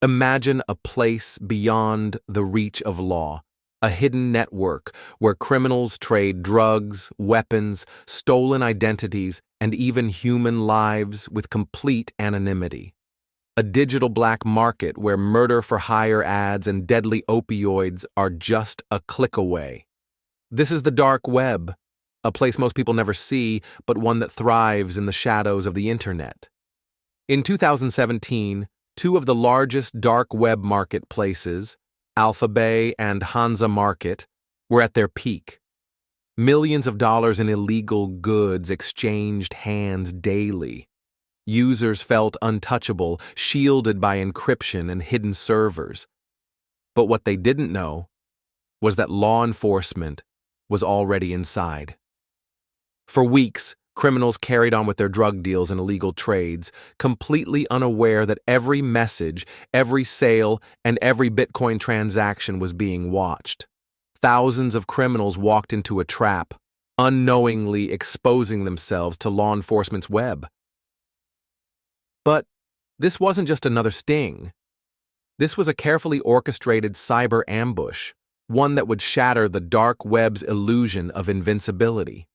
Imagine a place beyond the reach of law, a hidden network where criminals trade drugs, weapons, stolen identities, and even human lives with complete anonymity. A digital black market where murder-for-hire ads and deadly opioids are just a click away. This is the dark web, a place most people never see, but one that thrives in the shadows of the internet. In 2017, two of the largest dark web marketplaces, AlphaBay and Hansa Market, were at their peak. Millions of dollars in illegal goods exchanged hands daily. Users felt untouchable, shielded by encryption and hidden servers. But what they didn't know was that law enforcement was already inside. For weeks, criminals carried on with their drug deals and illegal trades, completely unaware that every message, every sale, and every Bitcoin transaction was being watched. Thousands of criminals walked into a trap, unknowingly exposing themselves to law enforcement's web. But this wasn't just another sting. This was a carefully orchestrated cyber ambush, one that would shatter the dark web's illusion of invincibility.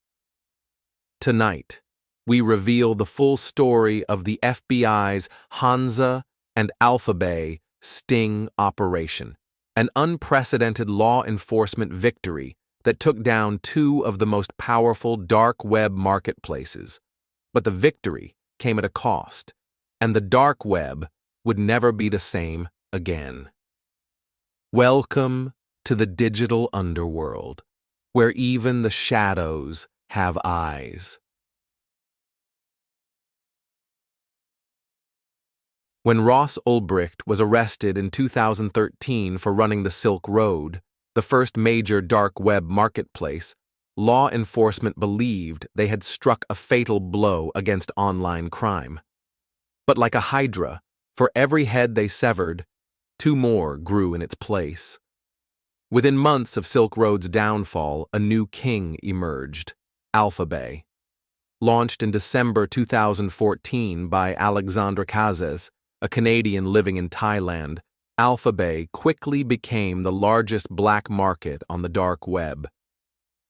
Tonight, we reveal the full story of the FBI's Hansa and AlphaBay sting operation, an unprecedented law enforcement victory that took down two of the most powerful dark web marketplaces. But the victory came at a cost, and the dark web would never be the same again. Welcome to the digital underworld, where even the shadows have eyes. When Ross Ulbricht was arrested in 2013 for running the Silk Road, the first major dark web marketplace, law enforcement believed they had struck a fatal blow against online crime. But like a hydra, for every head they severed, two more grew in its place. Within months of Silk Road's downfall, a new king emerged, AlphaBay. Launched in December 2014 by Alexandre Cazes, a Canadian living in Thailand, AlphaBay quickly became the largest black market on the dark web.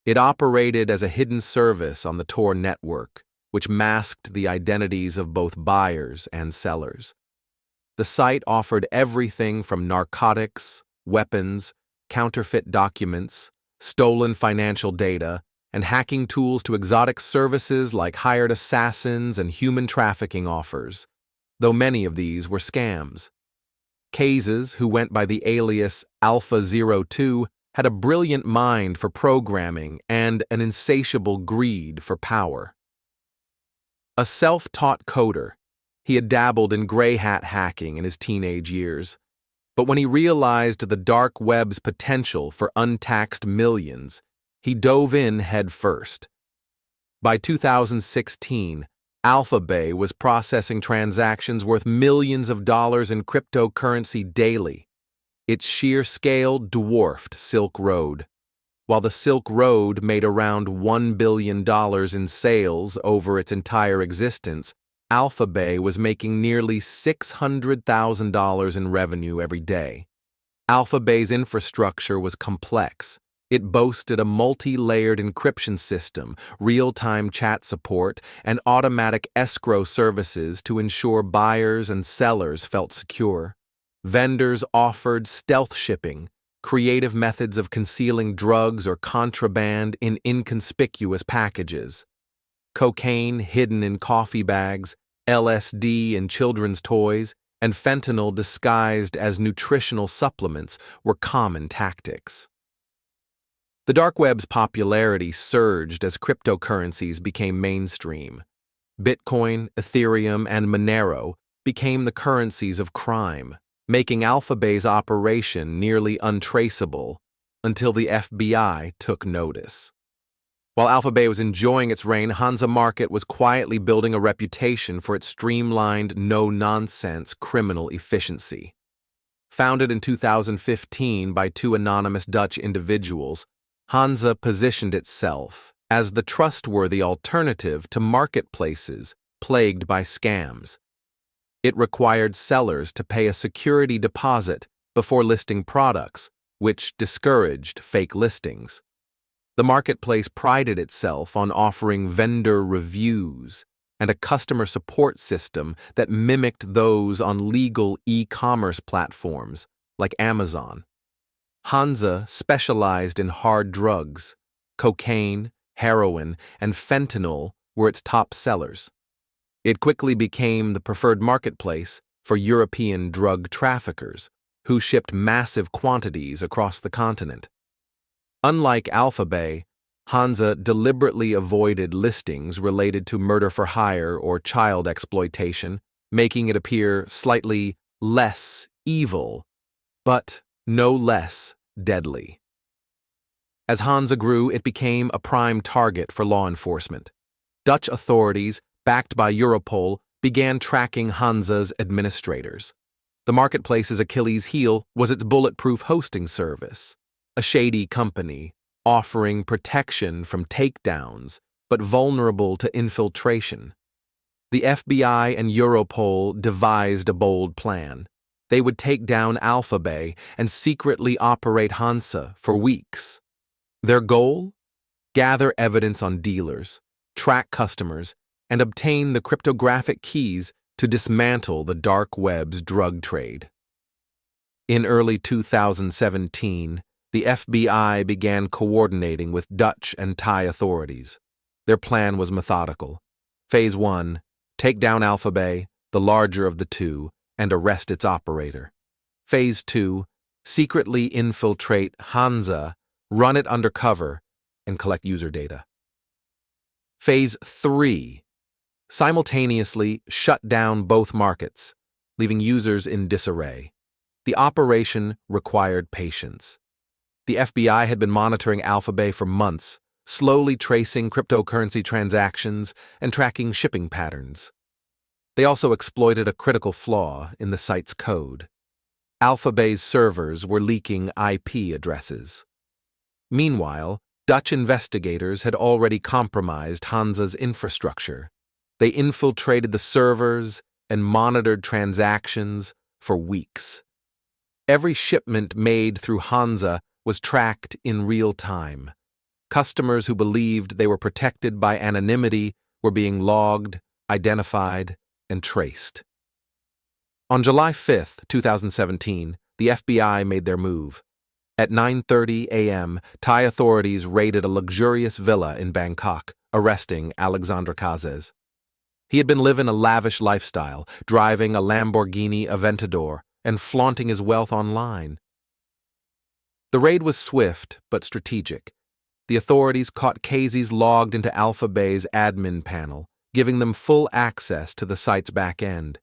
It operated as a hidden service on the Tor network, which masked the identities of both buyers and sellers. The site offered everything from narcotics, weapons, counterfeit documents, stolen financial data, and hacking tools to exotic services like hired assassins and human trafficking offers, though many of these were scams. Cazes, who went by the alias Alpha02, had a brilliant mind for programming and an insatiable greed for power. A self-taught coder, he had dabbled in gray hat hacking in his teenage years, but when he realized the dark web's potential for untaxed millions, he dove in head first. By 2016, AlphaBay was processing transactions worth millions of dollars in cryptocurrency daily. Its sheer scale dwarfed Silk Road. While the Silk Road made around $1 billion in sales over its entire existence, AlphaBay was making nearly $600,000 in revenue every day. AlphaBay's infrastructure was complex. It boasted a multi-layered encryption system, real-time chat support, and automatic escrow services to ensure buyers and sellers felt secure. Vendors offered stealth shipping, creative methods of concealing drugs or contraband in inconspicuous packages. Cocaine hidden in coffee bags, LSD in children's toys, and fentanyl disguised as nutritional supplements were common tactics. The dark web's popularity surged as cryptocurrencies became mainstream. Bitcoin, Ethereum, and Monero became the currencies of crime, making AlphaBay's operation nearly untraceable until the FBI took notice. While AlphaBay was enjoying its reign, Hansa Market was quietly building a reputation for its streamlined, no-nonsense criminal efficiency. Founded in 2015 by two anonymous Dutch individuals, Hansa positioned itself as the trustworthy alternative to marketplaces plagued by scams. It required sellers to pay a security deposit before listing products, which discouraged fake listings. The marketplace prided itself on offering vendor reviews and a customer support system that mimicked those on legal e-commerce platforms like Amazon. Hansa specialized in hard drugs. Cocaine, heroin, and fentanyl were its top sellers. It quickly became the preferred marketplace for European drug traffickers who shipped massive quantities across the continent. Unlike AlphaBay, Hansa deliberately avoided listings related to murder for hire or child exploitation, making it appear slightly less evil, but no less deadly. As Hansa grew, it became a prime target for law enforcement. Dutch authorities, backed by Europol, began tracking Hansa's administrators. The marketplace's Achilles heel was its bulletproof hosting service, a shady company offering protection from takedowns but vulnerable to infiltration. The FBI and Europol devised a bold plan. They would take down AlphaBay and secretly operate Hansa for weeks. Their goal? Gather evidence on dealers, track customers, and obtain the cryptographic keys to dismantle the dark web's drug trade. In early 2017, the FBI began coordinating with Dutch and Thai authorities. Their plan was methodical. Phase 1, take down AlphaBay, the larger of the two, and arrest its operator. Phase 2, secretly infiltrate Hansa, run it undercover, and collect user data. Phase 3, simultaneously shut down both markets, leaving users in disarray. The operation required patience. The FBI had been monitoring AlphaBay for months, slowly tracing cryptocurrency transactions and tracking shipping patterns. They also exploited a critical flaw in the site's code. AlphaBay's servers were leaking IP addresses. Meanwhile, Dutch investigators had already compromised Hansa's infrastructure. They infiltrated the servers and monitored transactions for weeks. Every shipment made through Hansa was tracked in real time. Customers who believed they were protected by anonymity were being logged, identified, and traced. On July 5, 2017, the FBI made their move. At 9:30 a.m., Thai authorities raided a luxurious villa in Bangkok, arresting Alexandre Cazes. He had been living a lavish lifestyle, driving a Lamborghini Aventador, and flaunting his wealth online. The raid was swift but strategic. The authorities caught Cazes logged into AlphaBay's admin panel, giving them full access to the site's back end.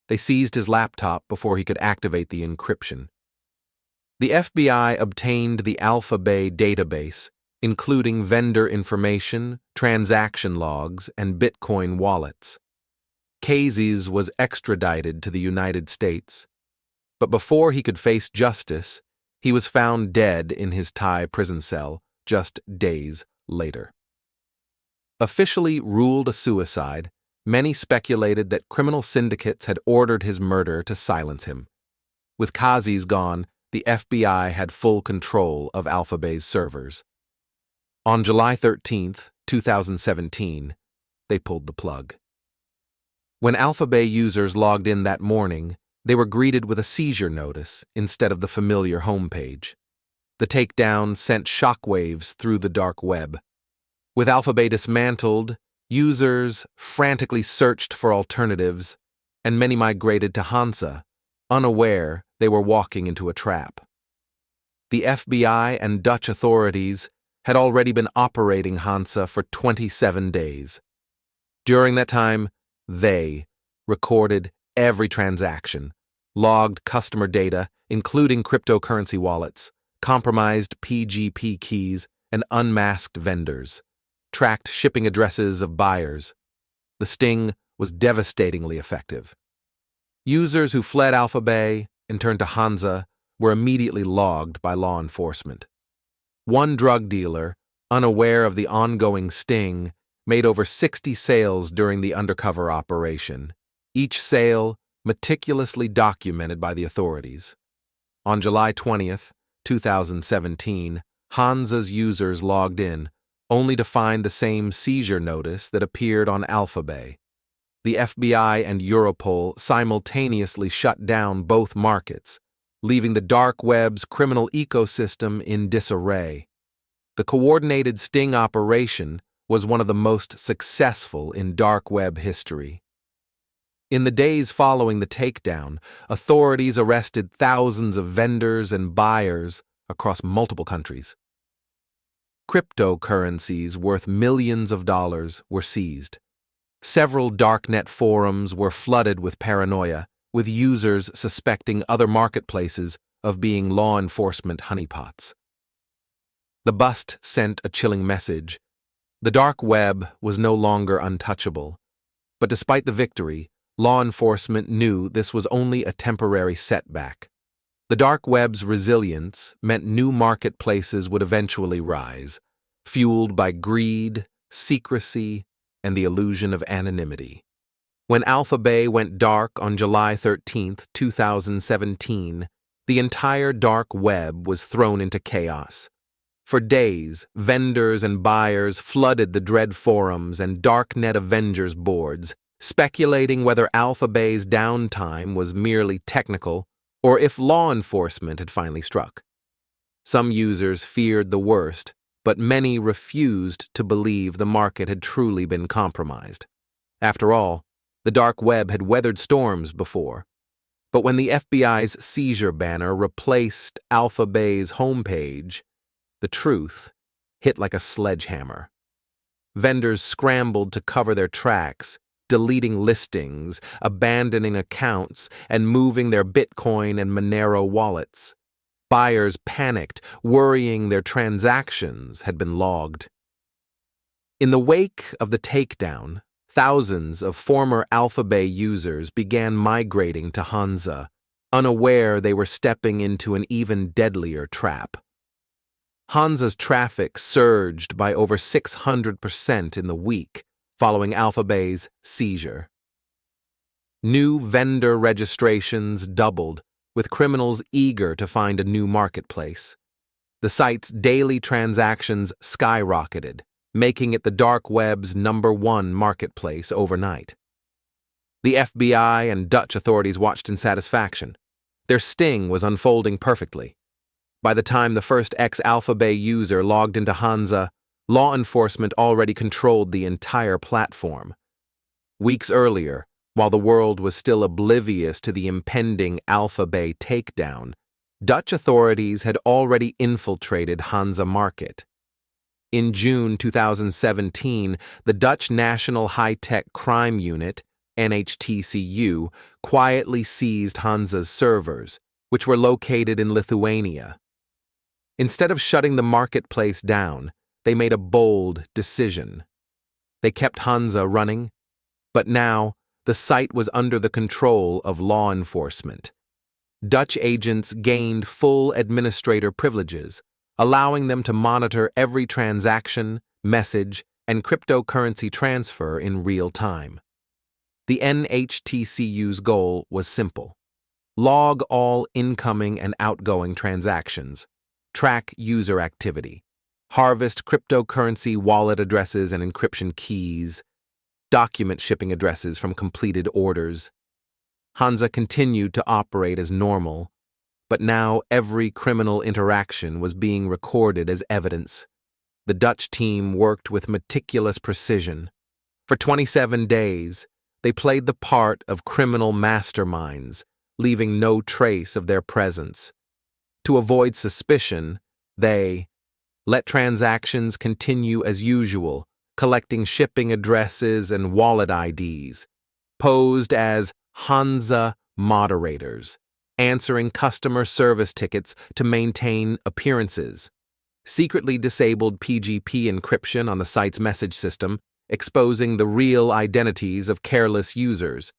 They seized his laptop before he could activate the encryption. The FBI obtained the AlphaBay database, including vendor information, transaction logs, and Bitcoin wallets. Cazes was extradited to the United States, but before he could face justice, he was found dead in his Thai prison cell just days later. Officially ruled a suicide, many speculated that criminal syndicates had ordered his murder to silence him. With Cazes gone, the FBI had full control of AlphaBay's servers. On July 13, 2017, they pulled the plug. When AlphaBay users logged in that morning, they were greeted with a seizure notice instead of the familiar homepage. The takedown sent shockwaves through the dark web. With AlphaBay dismantled, users frantically searched for alternatives, and many migrated to Hansa, unaware they were walking into a trap. The FBI and Dutch authorities had already been operating Hansa for 27 days. During that time, they recorded every transaction, logged customer data, including cryptocurrency wallets, compromised PGP keys, and unmasked vendors, tracked shipping addresses of buyers. The sting was devastatingly effective. Users who fled AlphaBay and turned to Hansa were immediately logged by law enforcement. One drug dealer, unaware of the ongoing sting, made over 60 sales during the undercover operation. Each sale meticulously documented by the authorities. On July 20th, 2017, Hansa's users logged in, only to find the same seizure notice that appeared on AlphaBay. The FBI and Europol simultaneously shut down both markets, leaving the dark web's criminal ecosystem in disarray. The coordinated sting operation was one of the most successful in dark web history. In the days following the takedown, authorities arrested thousands of vendors and buyers across multiple countries. Cryptocurrencies worth millions of dollars were seized. Several Darknet forums were flooded with paranoia, with users suspecting other marketplaces of being law enforcement honeypots. The bust sent a chilling message. The dark web was no longer untouchable. But despite the victory, law enforcement knew this was only a temporary setback. The dark web's resilience meant new marketplaces would eventually rise, fueled by greed, secrecy, and the illusion of anonymity. When AlphaBay went dark on July 13, 2017, the entire dark web was thrown into chaos. For days, vendors and buyers flooded the dread forums and Darknet Avengers boards, speculating whether AlphaBay's downtime was merely technical or if law enforcement had finally struck. Some users feared the worst, but many refused to believe the market had truly been compromised. After all, the dark web had weathered storms before. But when the FBI's seizure banner replaced AlphaBay's homepage, the truth hit like a sledgehammer. Vendors scrambled to cover their tracks, deleting listings, abandoning accounts, and moving their Bitcoin and Monero wallets. Buyers panicked, worrying their transactions had been logged. In the wake of the takedown, thousands of former AlphaBay users began migrating to Hansa, unaware they were stepping into an even deadlier trap. Hansa's traffic surged by over 600% in the week following AlphaBay's seizure. New vendor registrations doubled, with criminals eager to find a new marketplace. The site's daily transactions skyrocketed, making it the dark web's #1 marketplace overnight. The FBI and Dutch authorities watched in satisfaction. Their sting was unfolding perfectly. By the time the first ex-AlphaBay user logged into Hansa, law enforcement already controlled the entire platform. Weeks earlier, while the world was still oblivious to the impending AlphaBay takedown, Dutch authorities had already infiltrated Hansa Market. In June 2017, the Dutch National High-Tech Crime Unit, NHTCU, quietly seized Hansa's servers, which were located in Lithuania. Instead of shutting the marketplace down, they made a bold decision. They kept Hansa running, but now the site was under the control of law enforcement. Dutch agents gained full administrator privileges, allowing them to monitor every transaction, message, and cryptocurrency transfer in real time. The NHTCU's goal was simple: log all incoming and outgoing transactions, track user activity, harvest cryptocurrency wallet addresses and encryption keys, document shipping addresses from completed orders. Hansa continued to operate as normal, but now every criminal interaction was being recorded as evidence. The Dutch team worked with meticulous precision. For 27 days, they played the part of criminal masterminds, leaving no trace of their presence. To avoid suspicion, they let transactions continue as usual, collecting shipping addresses and wallet IDs, posed as Hansa moderators, answering customer service tickets to maintain appearances, secretly disabled PGP encryption on the site's message system, exposing the real identities of careless users.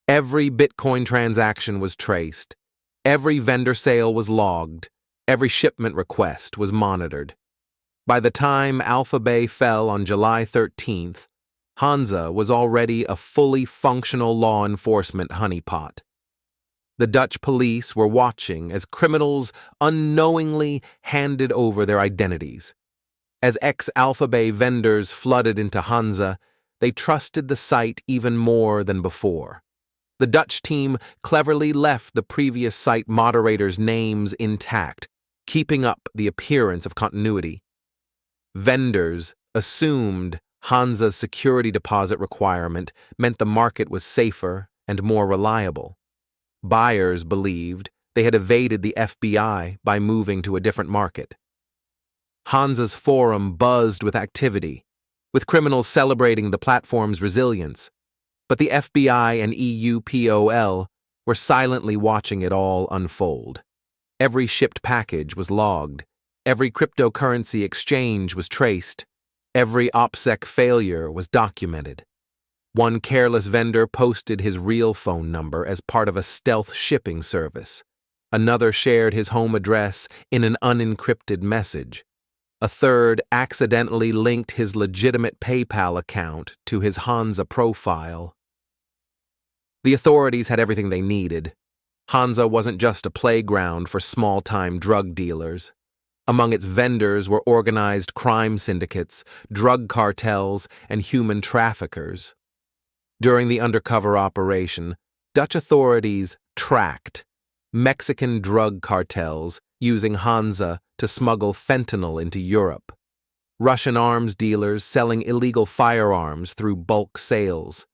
Every Bitcoin transaction was traced, every vendor sale was logged, every shipment request was monitored. By the time AlphaBay fell on July 13th, Hansa was already a fully functional law enforcement honeypot. The Dutch police were watching as criminals unknowingly handed over their identities. As ex-AlphaBay vendors flooded into Hansa, they trusted the site even more than before. The Dutch team cleverly left the previous site moderators' names intact, keeping up the appearance of continuity. Vendors assumed Hansa's security deposit requirement meant the market was safer and more reliable. Buyers believed they had evaded the FBI by moving to a different market. Hansa's forum buzzed with activity, with criminals celebrating the platform's resilience, but the FBI and EUPOL were silently watching it all unfold. Every shipped package was logged, every cryptocurrency exchange was traced, every OPSEC failure was documented. One careless vendor posted his real phone number as part of a stealth shipping service. Another shared his home address in an unencrypted message. A third accidentally linked his legitimate PayPal account to his Hansa profile. The authorities had everything they needed. Hansa wasn't just a playground for small-time drug dealers. Among its vendors were organized crime syndicates, drug cartels, and human traffickers. During the undercover operation, Dutch authorities tracked Mexican drug cartels using Hansa to smuggle fentanyl into Europe, Russian arms dealers selling illegal firearms through bulk sales,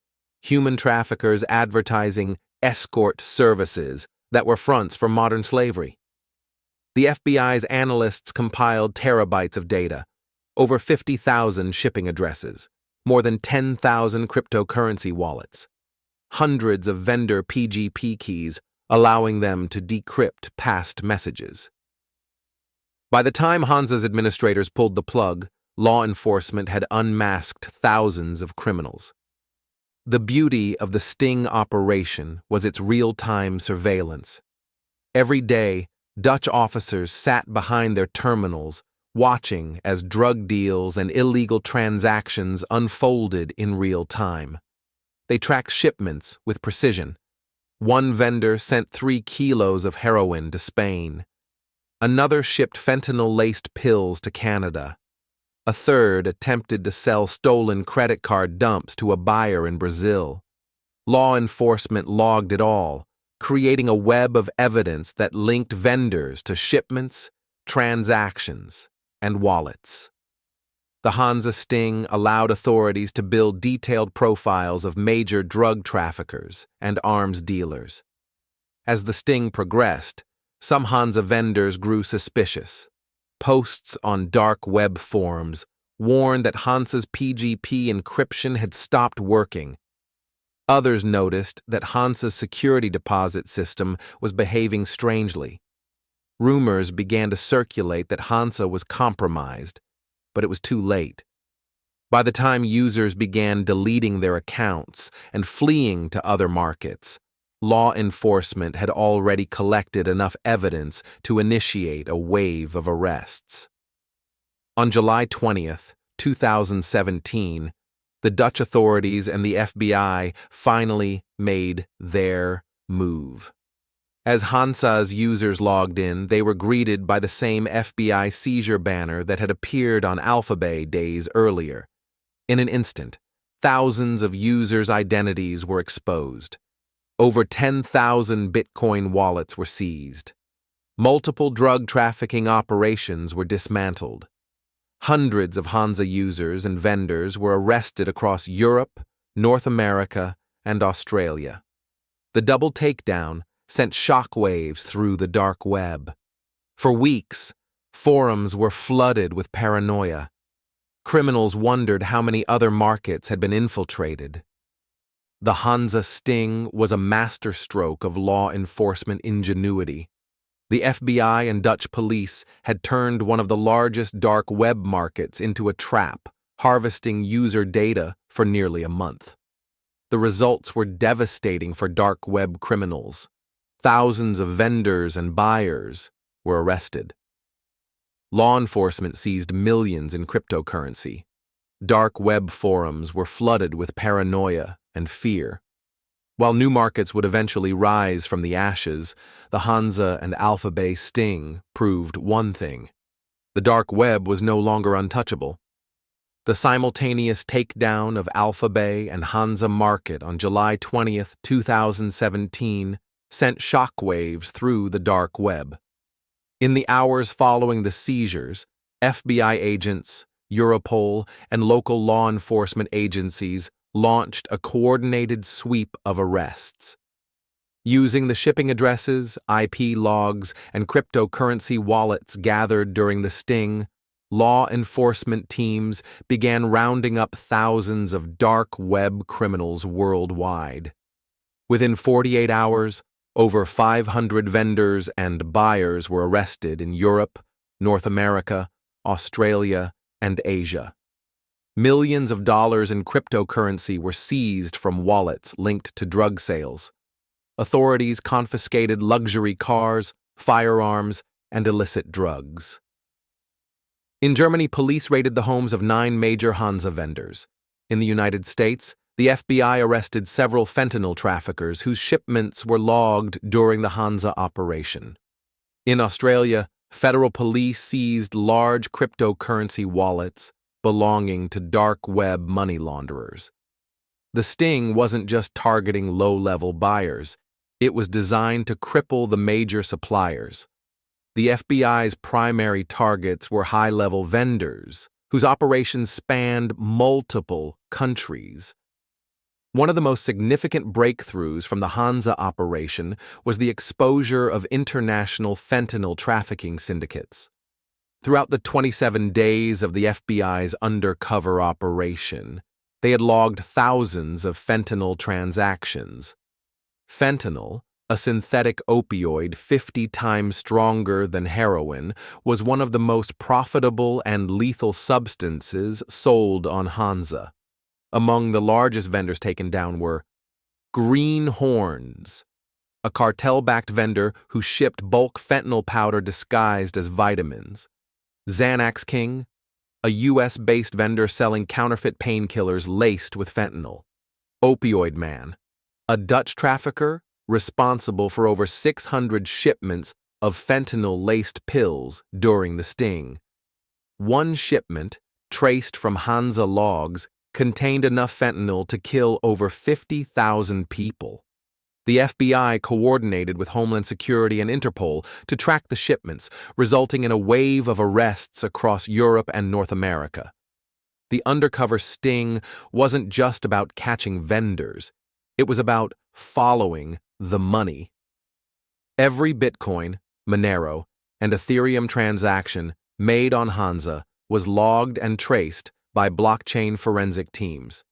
human traffickers advertising escort services that were fronts for modern slavery. The FBI's analysts compiled terabytes of data, over 50,000 shipping addresses, more than 10,000 cryptocurrency wallets, hundreds of vendor PGP keys, allowing them to decrypt past messages. By the time Hansa's administrators pulled the plug, law enforcement had unmasked thousands of criminals. The beauty of the sting operation was its real-time surveillance. Every day, Dutch officers sat behind their terminals, watching as drug deals and illegal transactions unfolded in real time. They tracked shipments with precision. One vendor sent 3 kilos of heroin to Spain. Another shipped fentanyl-laced pills to Canada. A third attempted to sell stolen credit card dumps to a buyer in Brazil. Law enforcement logged it all, creating a web of evidence that linked vendors to shipments, transactions, and wallets. The Hansa sting allowed authorities to build detailed profiles of major drug traffickers and arms dealers. As the sting progressed, some Hansa vendors grew suspicious. Posts on dark web forums warned that Hansa's PGP encryption had stopped working. Others noticed that Hansa's security deposit system was behaving strangely. Rumors began to circulate that Hansa was compromised, but it was too late. By the time users began deleting their accounts and fleeing to other markets, law enforcement had already collected enough evidence to initiate a wave of arrests. On July 20th, 2017, the Dutch authorities and the FBI finally made their move. As Hansa's users logged in, they were greeted by the same FBI seizure banner that had appeared on AlphaBay days earlier. In an instant, thousands of users' identities were exposed. Over 10,000 Bitcoin wallets were seized. Multiple drug trafficking operations were dismantled. Hundreds of Hansa users and vendors were arrested across Europe, North America, and Australia. The double takedown sent shockwaves through the dark web. For weeks, forums were flooded with paranoia. Criminals wondered how many other markets had been infiltrated. The Hansa sting was a masterstroke of law enforcement ingenuity. The FBI and Dutch police had turned one of the largest dark web markets into a trap, harvesting user data for nearly a month. The results were devastating for dark web criminals. Thousands of vendors and buyers were arrested. Law enforcement seized millions in cryptocurrency. Dark web forums were flooded with paranoia and fear. While new markets would eventually rise from the ashes, the Hansa and AlphaBay sting proved one thing: the dark web was no longer untouchable. The simultaneous takedown of AlphaBay and Hansa Market on July 20th, 2017 sent shockwaves through the dark web. In the hours following the seizures, FBI agents, Europol, and local law enforcement agencies launched a coordinated sweep of arrests. Using the shipping addresses, IP logs, and cryptocurrency wallets gathered during the sting, law enforcement teams began rounding up thousands of dark web criminals worldwide. Within 48 hours, over 500 vendors and buyers were arrested in Europe, North America, Australia, and Asia. Millions of dollars in cryptocurrency were seized from wallets linked to drug sales. Authorities confiscated luxury cars, firearms, and illicit drugs. In Germany, police raided the homes of 9 major Hansa vendors. In the United States, the FBI arrested several fentanyl traffickers whose shipments were logged during the Hansa operation. In Australia, federal police seized large cryptocurrency wallets belonging to dark web money launderers. The sting wasn't just targeting low-level buyers. It was designed to cripple the major suppliers. The FBI's primary targets were high-level vendors, whose operations spanned multiple countries. One of the most significant breakthroughs from the Hansa operation was the exposure of international fentanyl trafficking syndicates. Throughout the 27 days of the FBI's undercover operation, they had logged thousands of fentanyl transactions. Fentanyl, a synthetic opioid 50 times stronger than heroin, was one of the most profitable and lethal substances sold on Hansa. Among the largest vendors taken down were Greenhorns, a cartel-backed vendor who shipped bulk fentanyl powder disguised as vitamins; Xanax King, a U.S.-based vendor selling counterfeit painkillers laced with fentanyl; Opioid Man, a Dutch trafficker responsible for over 600 shipments of fentanyl-laced pills during the sting. One shipment, traced from Hansa logs, contained enough fentanyl to kill over 50,000 people. The FBI coordinated with Homeland Security and Interpol to track the shipments, resulting in a wave of arrests across Europe and North America. The undercover sting wasn't just about catching vendors. It was about following the money. Every Bitcoin, Monero, and Ethereum transaction made on Hansa was logged and traced by blockchain forensic teams.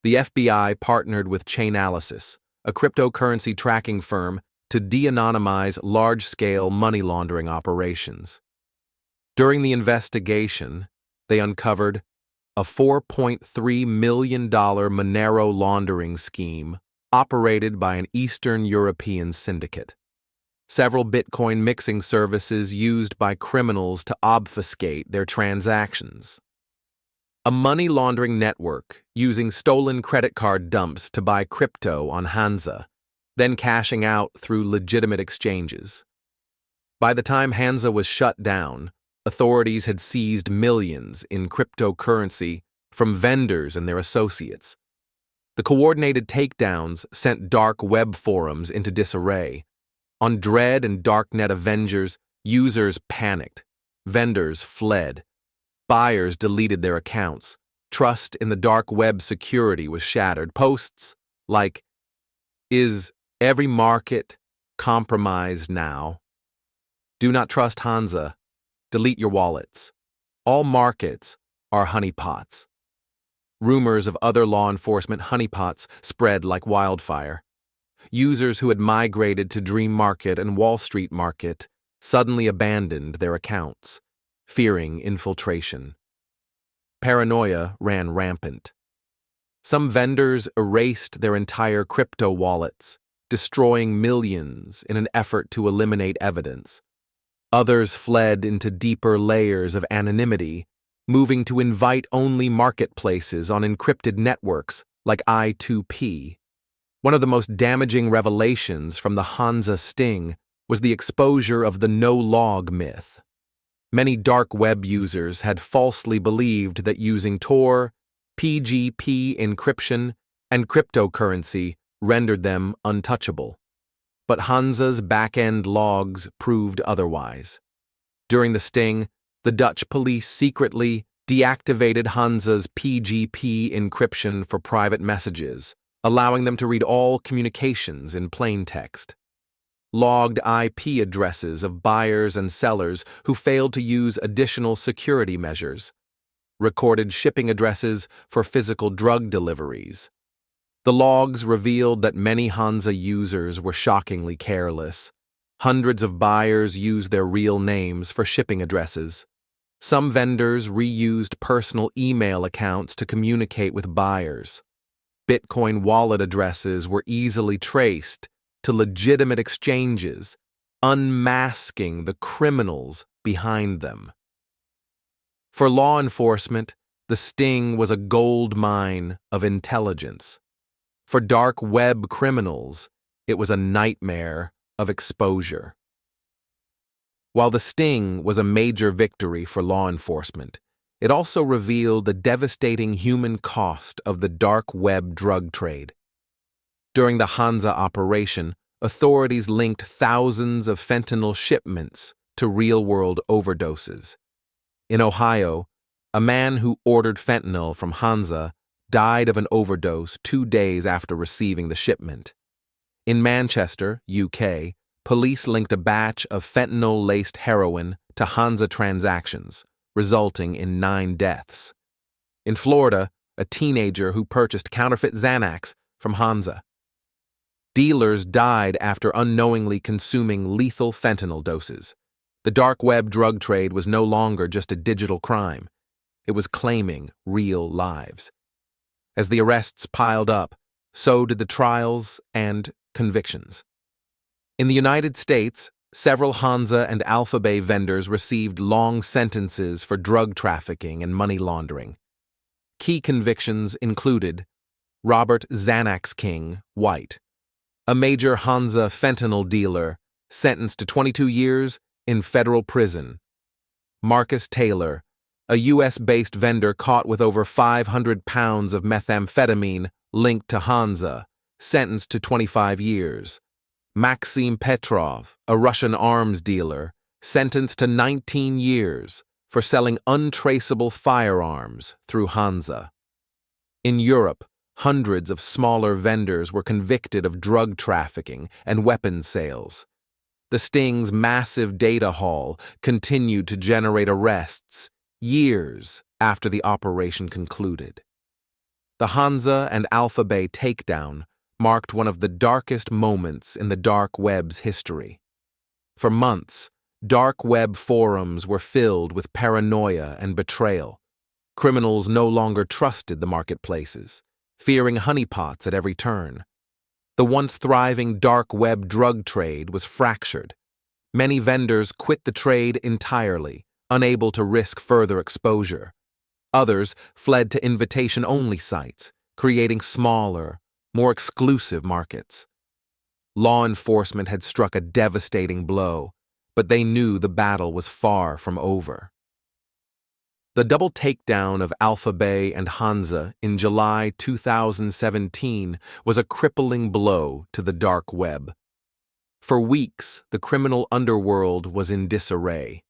The FBI partnered with Chainalysis, a cryptocurrency tracking firm, to de-anonymize large-scale money laundering operations. During the investigation, they uncovered a $4.3 million Monero laundering scheme operated by an Eastern European syndicate. Several Bitcoin mixing services used by criminals to obfuscate their transactions. A money laundering network using stolen credit card dumps to buy crypto on Hansa, then cashing out through legitimate exchanges. By the time Hansa was shut down, authorities had seized millions in cryptocurrency from vendors and their associates. The coordinated takedowns sent dark web forums into disarray. On Dread and Darknet Avengers, users panicked. Vendors fled. Buyers deleted their accounts. Trust in the dark web security was shattered. Posts like, "Is every market compromised now? Do not trust Hansa. Delete your wallets. All markets are honeypots." Rumors of other law enforcement honeypots spread like wildfire. Users who had migrated to Dream Market and Wall Street Market suddenly abandoned their accounts, fearing infiltration. Paranoia ran rampant. Some vendors erased their entire crypto wallets, destroying millions in an effort to eliminate evidence. Others fled into deeper layers of anonymity, moving to invite-only marketplaces on encrypted networks like I2P. One of the most damaging revelations from the Hansa sting was the exposure of the no-log myth. Many dark web users had falsely believed that using Tor, PGP encryption, and cryptocurrency rendered them untouchable. But Hansa's back-end logs proved otherwise. During the sting, the Dutch police secretly deactivated Hansa's PGP encryption for private messages, allowing them to read all communications in plain text. Logged IP addresses of buyers and sellers who failed to use additional security measures. Recorded shipping addresses for physical drug deliveries. The logs revealed that many Hansa users were shockingly careless. Hundreds of buyers used their real names for shipping addresses. Some vendors reused personal email accounts to communicate with buyers. Bitcoin wallet addresses were easily traced to legitimate exchanges, unmasking the criminals behind them. For law enforcement, the sting was a gold mine of intelligence. For dark web criminals, it was a nightmare of exposure. While the sting was a major victory for law enforcement, it also revealed the devastating human cost of the dark web drug trade. During the Hansa operation, authorities linked thousands of fentanyl shipments to real-world overdoses. In Ohio, a man who ordered fentanyl from Hansa died of an overdose 2 days after receiving the shipment. In Manchester, UK, police linked a batch of fentanyl-laced heroin to Hansa transactions, resulting in 9 deaths. In Florida, a teenager who purchased counterfeit Xanax from Hansa. Dealers died after unknowingly consuming lethal fentanyl doses. The dark web drug trade was no longer just a digital crime. It was claiming real lives. As the arrests piled up, so did the trials and convictions. In the United States, several Hansa and AlphaBay vendors received long sentences for drug trafficking and money laundering. Key convictions included Robert Xanax King, White, a major Hansa fentanyl dealer, sentenced to 22 years in federal prison. Marcus Taylor, a U.S.-based vendor caught with over 500 pounds of methamphetamine linked to Hansa, sentenced to 25 years. Maxim Petrov, a Russian arms dealer, sentenced to 19 years for selling untraceable firearms through Hansa. In Europe, hundreds of smaller vendors were convicted of drug trafficking and weapons sales. The sting's massive data haul continued to generate arrests years after the operation concluded. The Hansa and AlphaBay takedown marked one of the darkest moments in the dark web's history. For months, dark web forums were filled with paranoia and betrayal. Criminals no longer trusted the marketplaces, fearing honeypots at every turn. The once thriving dark web drug trade was fractured. Many vendors quit the trade entirely, unable to risk further exposure. Others fled to invitation-only sites, creating smaller, more exclusive markets. Law enforcement had struck a devastating blow, but they knew the battle was far from over. The double takedown of AlphaBay and Hansa in July 2017 was a crippling blow to the dark web. For weeks, the criminal underworld was in disarray.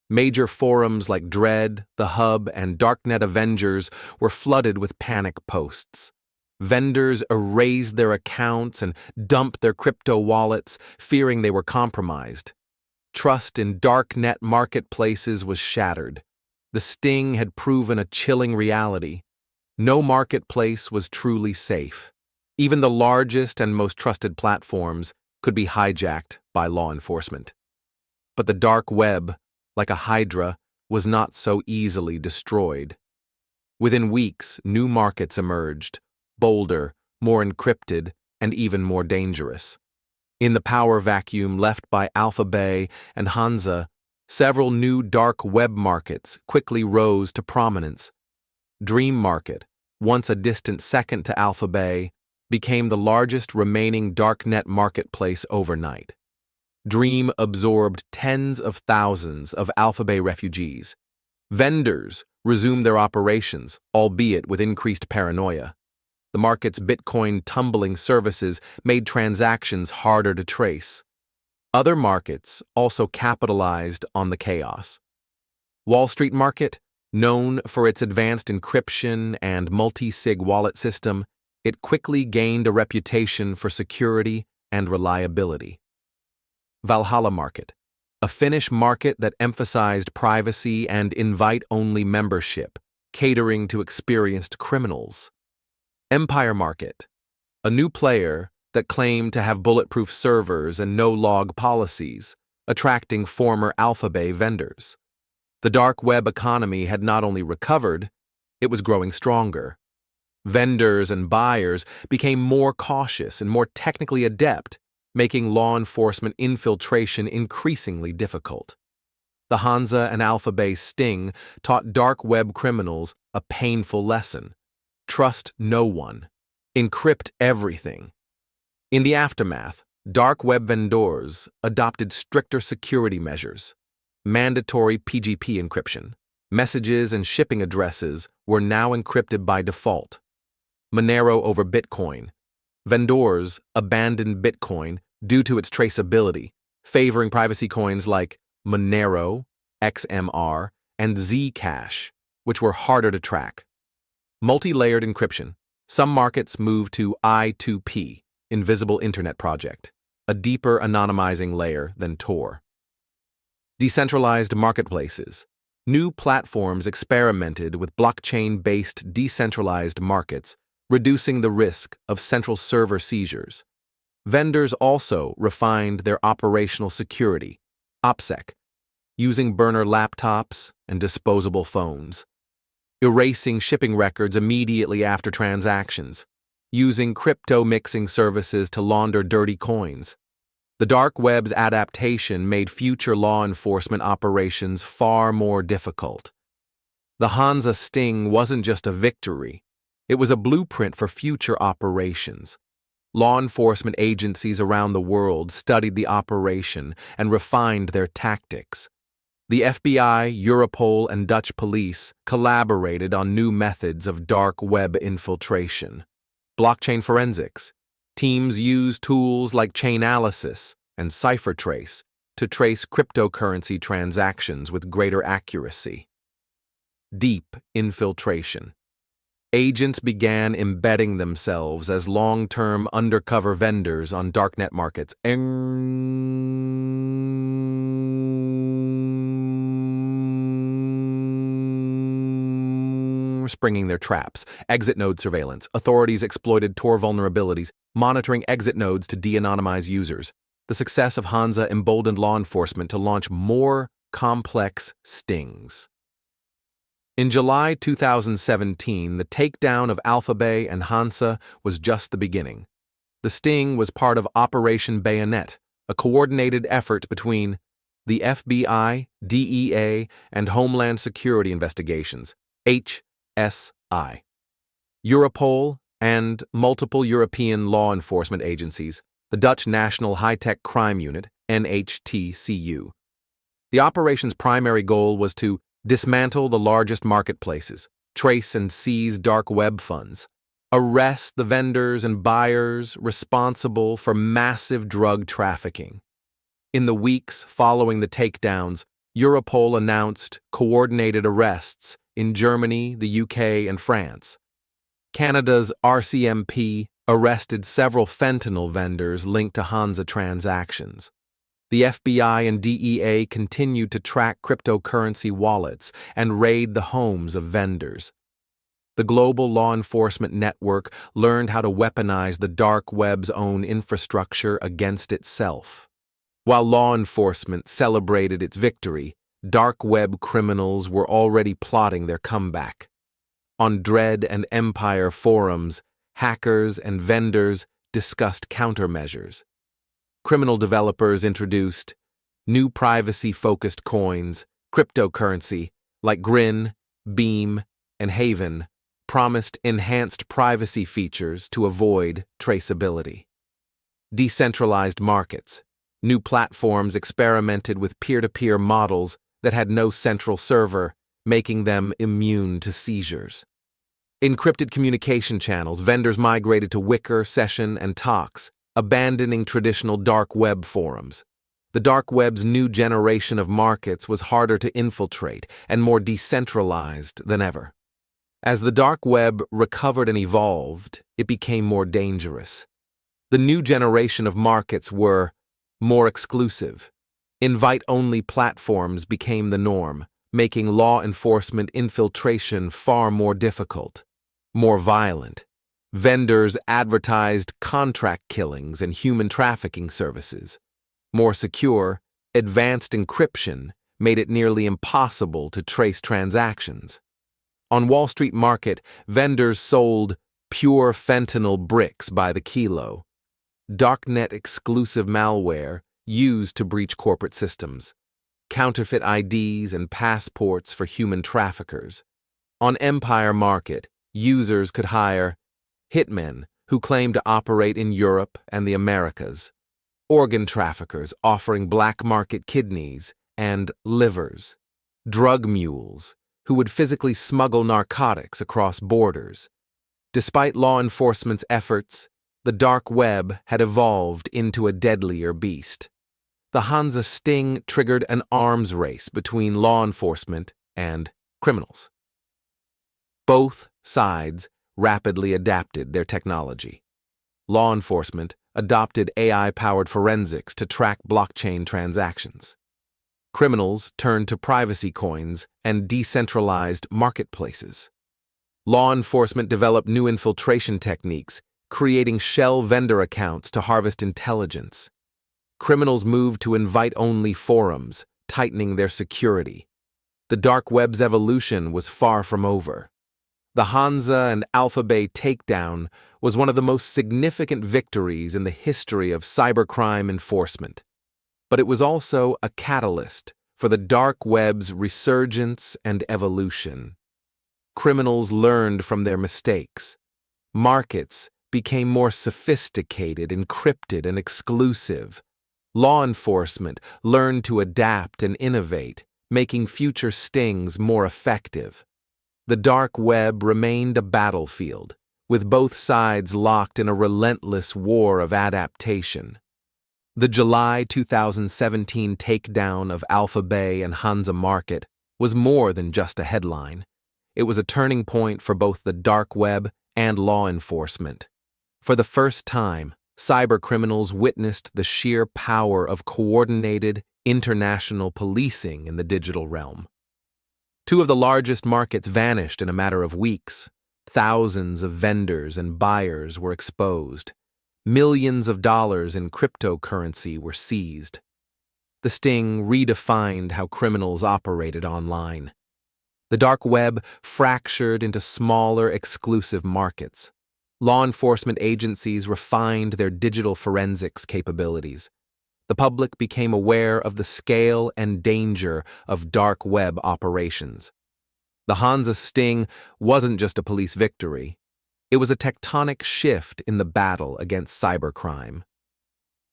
Major forums like Dread, The Hub, and Darknet Avengers were flooded with panic posts. Vendors erased their accounts and dumped their crypto wallets, fearing they were compromised. Trust in Darknet marketplaces was shattered. The sting had proven a chilling reality. No marketplace was truly safe. Even the largest and most trusted platforms could be hijacked by law enforcement. But the dark web, like a hydra, was not so easily destroyed. Within weeks, new markets emerged, bolder, more encrypted, and even more dangerous. In the power vacuum left by AlphaBay and Hansa, several new dark web markets quickly rose to prominence. Dream Market, once a distant second to AlphaBay, became the largest remaining Darknet marketplace overnight. Dream absorbed tens of thousands of AlphaBay refugees. Vendors resumed their operations, albeit with increased paranoia. The market's Bitcoin tumbling services made transactions harder to trace. Other markets also capitalized on the chaos. Wall Street Market, known for its advanced encryption and multi-sig wallet system, it quickly gained a reputation for security and reliability. Valhalla Market, a Finnish market that emphasized privacy and invite-only membership, catering to experienced criminals. Empire Market, a new player that claimed to have bulletproof servers and no-log policies, attracting former AlphaBay vendors. The dark web economy had not only recovered, it was growing stronger. Vendors and buyers became more cautious and more technically adept, making law enforcement infiltration increasingly difficult. The Hansa and AlphaBay sting taught dark web criminals a painful lesson. Trust no one. Encrypt everything. In the aftermath, dark web vendors adopted stricter security measures. Mandatory PGP encryption. Messages and shipping addresses were now encrypted by default. Monero over Bitcoin. Vendors abandoned Bitcoin due to its traceability, favoring privacy coins like Monero, XMR, and Zcash, which were harder to track. Multi-layered encryption. Some markets moved to I2P, Invisible Internet Project, a deeper anonymizing layer than Tor. Decentralized marketplaces. New platforms experimented with blockchain-based decentralized markets, reducing the risk of central server seizures. Vendors also refined their operational security, OPSEC, using burner laptops and disposable phones, erasing shipping records immediately after transactions, using crypto mixing services to launder dirty coins. The dark web's adaptation made future law enforcement operations far more difficult. The Hansa sting wasn't just a victory. It was a blueprint for future operations. Law enforcement agencies around the world studied the operation and refined their tactics. The FBI, Europol, and Dutch police collaborated on new methods of dark web infiltration. Blockchain forensics. Teams used tools like Chainalysis and CipherTrace to trace cryptocurrency transactions with greater accuracy. Deep infiltration. Agents began embedding themselves as long-term undercover vendors on darknet markets, springing their traps. Exit node surveillance. Authorities exploited Tor vulnerabilities, monitoring exit nodes to de-anonymize users. The success of Hansa emboldened law enforcement to launch more complex stings. In July 2017, the takedown of AlphaBay and Hansa was just the beginning. The sting was part of Operation Bayonet, a coordinated effort between the FBI, DEA, and Homeland Security Investigations, HSI, Europol, and multiple European law enforcement agencies, the Dutch National High-Tech Crime Unit, NHTCU. The operation's primary goal was to dismantle the largest marketplaces, trace and seize dark web funds, arrest the vendors and buyers responsible for massive drug trafficking. In the weeks following the takedowns, Europol announced coordinated arrests in Germany, the UK, and France. Canada's RCMP arrested several fentanyl vendors linked to Hansa transactions. The FBI and DEA continued to track cryptocurrency wallets and raid the homes of vendors. The global law enforcement network learned how to weaponize the dark web's own infrastructure against itself. While law enforcement celebrated its victory, dark web criminals were already plotting their comeback. On Dread and Empire forums, hackers and vendors discussed countermeasures. Criminal developers introduced new privacy-focused coins, cryptocurrency, like Grin, Beam, and Haven, promised enhanced privacy features to avoid traceability. Decentralized markets. New platforms experimented with peer-to-peer models that had no central server, making them immune to seizures. Encrypted communication channels. Vendors migrated to Wicker, Session, and Tox, abandoning traditional dark web forums. The dark web's new generation of markets was harder to infiltrate and more decentralized than ever. As the dark web recovered and evolved, it became more dangerous. The new generation of markets were more exclusive. Invite-only platforms became the norm, making law enforcement infiltration far more difficult. More violent. Vendors advertised contract killings and human trafficking services. More secure, advanced encryption made it nearly impossible to trace transactions. On Wall Street Market, vendors sold pure fentanyl bricks by the kilo. Darknet exclusive malware used to breach corporate systems. Counterfeit IDs and passports for human traffickers. On Empire Market, users could hire hitmen who claimed to operate in Europe and the Americas, organ traffickers offering black market kidneys and livers, drug mules who would physically smuggle narcotics across borders. Despite law enforcement's efforts, the dark web had evolved into a deadlier beast. The Hansa sting triggered an arms race between law enforcement and criminals. Both sides rapidly adapted their technology. Law enforcement adopted AI-powered forensics to track blockchain transactions. Criminals turned to privacy coins and decentralized marketplaces. Law enforcement developed new infiltration techniques, creating shell vendor accounts to harvest intelligence. Criminals moved to invite-only forums, tightening their security. The dark web's evolution was far from over. The Hansa and AlphaBay takedown was one of the most significant victories in the history of cybercrime enforcement. But it was also a catalyst for the dark web's resurgence and evolution. Criminals learned from their mistakes. Markets became more sophisticated, encrypted, and exclusive. Law enforcement learned to adapt and innovate, making future stings more effective. The dark web remained a battlefield, with both sides locked in a relentless war of adaptation. The July 2017 takedown of AlphaBay and Hansa Market was more than just a headline. It was a turning point for both the dark web and law enforcement. For the first time, cybercriminals witnessed the sheer power of coordinated, international policing in the digital realm. Two of the largest markets vanished in a matter of weeks. Thousands of vendors and buyers were exposed. Millions of dollars in cryptocurrency were seized. The sting redefined how criminals operated online. The dark web fractured into smaller, exclusive markets. Law enforcement agencies refined their digital forensics capabilities. The public became aware of the scale and danger of dark web operations. The Hansa sting wasn't just a police victory. It was a tectonic shift in the battle against cybercrime.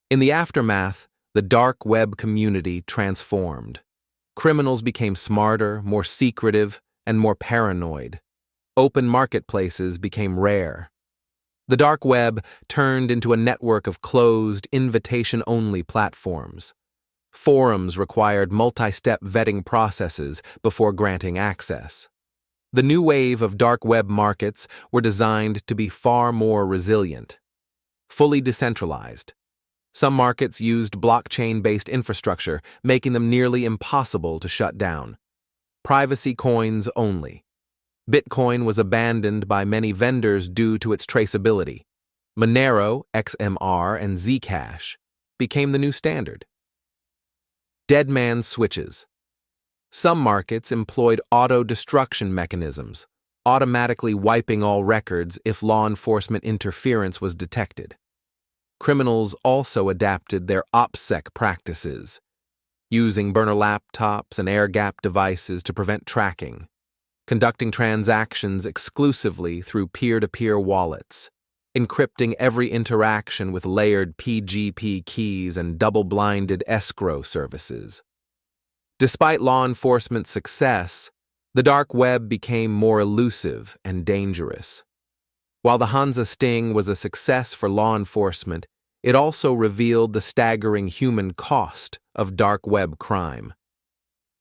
In the aftermath, the dark web community transformed. Criminals became smarter, more secretive, and more paranoid. Open marketplaces became rare. The dark web turned into a network of closed, invitation-only platforms. Forums required multi-step vetting processes before granting access. The new wave of dark web markets were designed to be far more resilient. Fully decentralized. Some markets used blockchain-based infrastructure, making them nearly impossible to shut down. Privacy coins only. Bitcoin was abandoned by many vendors due to its traceability. Monero, XMR, and Zcash became the new standard. Dead man switches. Some markets employed auto-destruction mechanisms, automatically wiping all records if law enforcement interference was detected. Criminals also adapted their OPSEC practices, using burner laptops and air-gap devices to prevent tracking. conducting transactions exclusively through peer-to-peer wallets, encrypting every interaction with layered PGP keys and double-blinded escrow services. Despite law enforcement's success, the dark web became more elusive and dangerous. While the Hansa sting was a success for law enforcement, it also revealed the staggering human cost of dark web crime.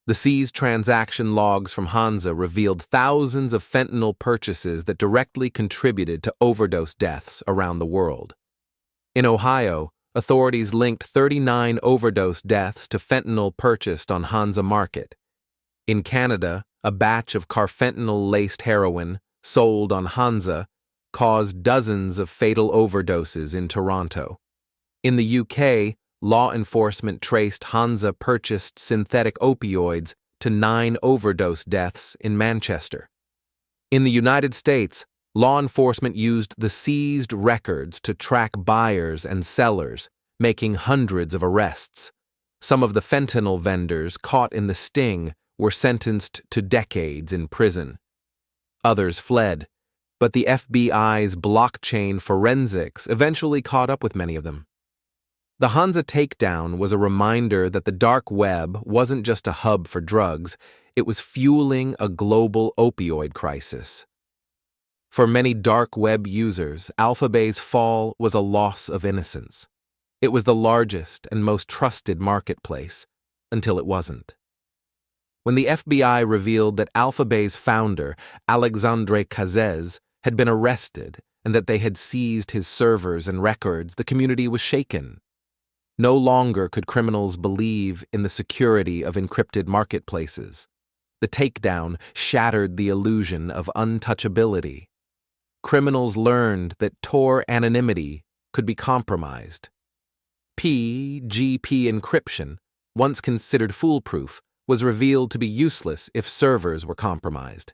The seized transaction logs from Hansa revealed thousands of fentanyl purchases that directly contributed to overdose deaths around the world. In Ohio, authorities linked 39 overdose deaths to fentanyl purchased on Hansa Market. In Canada, a batch of carfentanil-laced heroin sold on Hansa caused dozens of fatal overdoses in Toronto. In the UK, law enforcement traced Hansa-purchased synthetic opioids to 9 overdose deaths in Manchester. In the United States, law enforcement used the seized records to track buyers and sellers, making hundreds of arrests. Some of the fentanyl vendors caught in the sting were sentenced to decades in prison. Others fled, but the FBI's blockchain forensics eventually caught up with many of them. The Hansa Takedown was a reminder that the dark web wasn't just a hub for drugs, it was fueling a global opioid crisis. For many dark web users, AlphaBay's fall was a loss of innocence. It was the largest and most trusted marketplace, until it wasn't. When the FBI revealed that AlphaBay's founder, Alexandre Cazes, had been arrested and that they had seized his servers and records, the community was shaken. No longer could criminals believe in the security of encrypted marketplaces. The takedown shattered the illusion of untouchability. Criminals learned that Tor anonymity could be compromised. PGP encryption, once considered foolproof, was revealed to be useless if servers were compromised.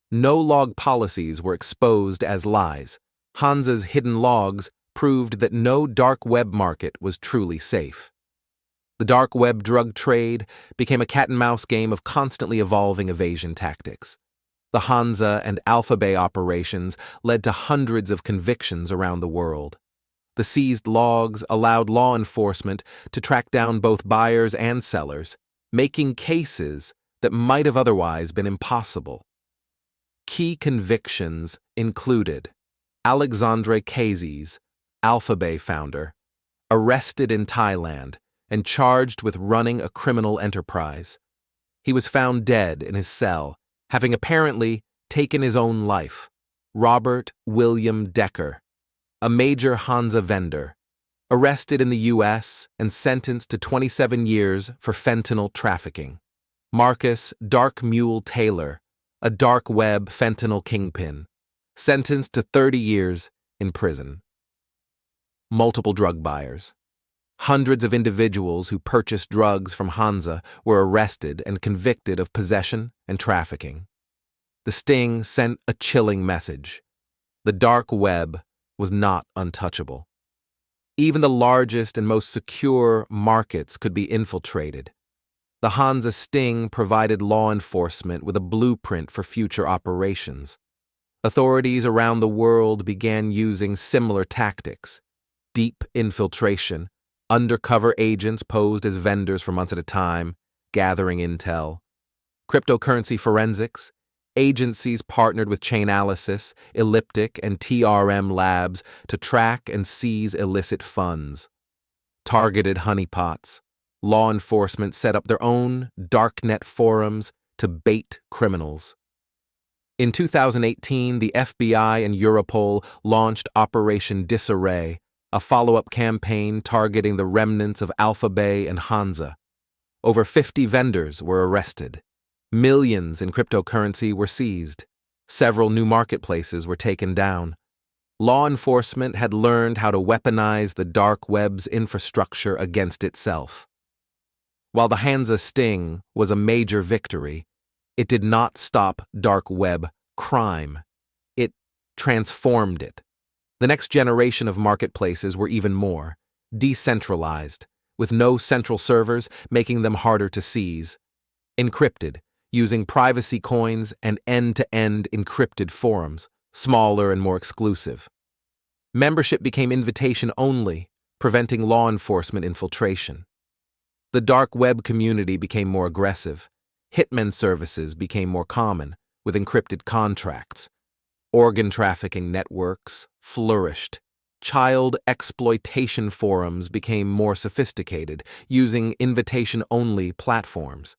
No-log policies were exposed as lies. Hansa's hidden logs proved that no dark web market was truly safe. The dark web drug trade became a cat-and-mouse game of constantly evolving evasion tactics. The Hansa and AlphaBay operations led to hundreds of convictions around the world. The seized logs allowed law enforcement to track down both buyers and sellers, making cases that might have otherwise been impossible. Key convictions included Alexandre Cazes, AlphaBay founder, arrested in Thailand and charged with running a criminal enterprise. He was found dead in his cell, having apparently taken his own life. Robert William Decker, a major Hansa vendor, arrested in the U.S. and sentenced to 27 years for fentanyl trafficking. Marcus Dark Mule Taylor, a dark web fentanyl kingpin, sentenced to 30 years in prison. Multiple drug buyers. Hundreds of individuals who purchased drugs from Hansa were arrested and convicted of possession and trafficking. The sting sent a chilling message. The dark web was not untouchable. Even the largest and most secure markets could be infiltrated. The Hansa sting provided law enforcement with a blueprint for future operations. Authorities around the world began using similar tactics: deep infiltration, undercover agents posed as vendors for months at a time, gathering intel, cryptocurrency forensics, agencies partnered with Chainalysis, Elliptic, and TRM labs to track and seize illicit funds. Targeted honeypots. Law enforcement set up their own Darknet forums to bait criminals. In 2018, the FBI and Europol launched Operation Disarray, a follow-up campaign targeting the remnants of AlphaBay and Hansa. Over 50 vendors were arrested. Millions in cryptocurrency were seized. Several new marketplaces were taken down. Law enforcement had learned how to weaponize the dark web's infrastructure against itself. While the Hansa sting was a major victory, it did not stop dark web crime. It transformed it. The next generation of marketplaces were even more decentralized, with no central servers, making them harder to seize. Encrypted, using privacy coins and end-to-end encrypted forums, smaller and more exclusive. Membership became invitation-only, preventing law enforcement infiltration. The dark web community became more aggressive. Hitman services became more common, with encrypted contracts. Organ trafficking networks flourished. Child exploitation forums became more sophisticated, using invitation-only platforms.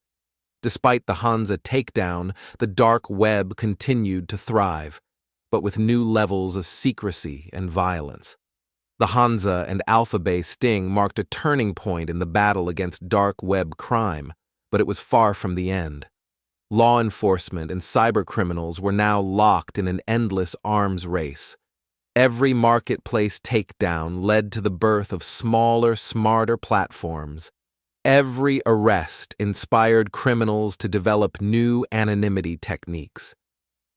Despite the Hansa takedown, the dark web continued to thrive, but with new levels of secrecy and violence. The Hansa and AlphaBay sting marked a turning point in the battle against dark web crime, but it was far from the end. Law enforcement and cybercriminals were now locked in an endless arms race. Every marketplace takedown led to the birth of smaller, smarter platforms. Every arrest inspired criminals to develop new anonymity techniques.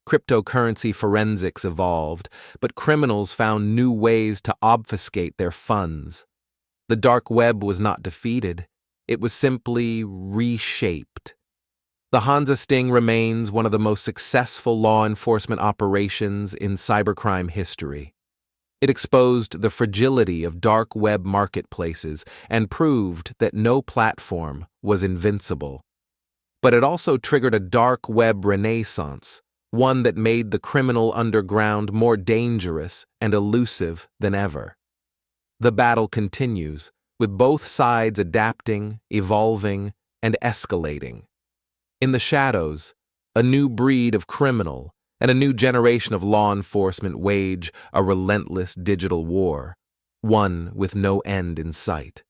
Cryptocurrency forensics evolved, but criminals found new ways to obfuscate their funds. The dark web was not defeated, it was simply reshaped. The Hansa sting remains one of the most successful law enforcement operations in cybercrime history. It exposed the fragility of dark web marketplaces and proved that no platform was invincible. But it also triggered a dark web renaissance, one that made the criminal underground more dangerous and elusive than ever. The battle continues, with both sides adapting, evolving, and escalating. In the shadows, a new breed of criminal and a new generation of law enforcement wage a relentless digital war, one with no end in sight.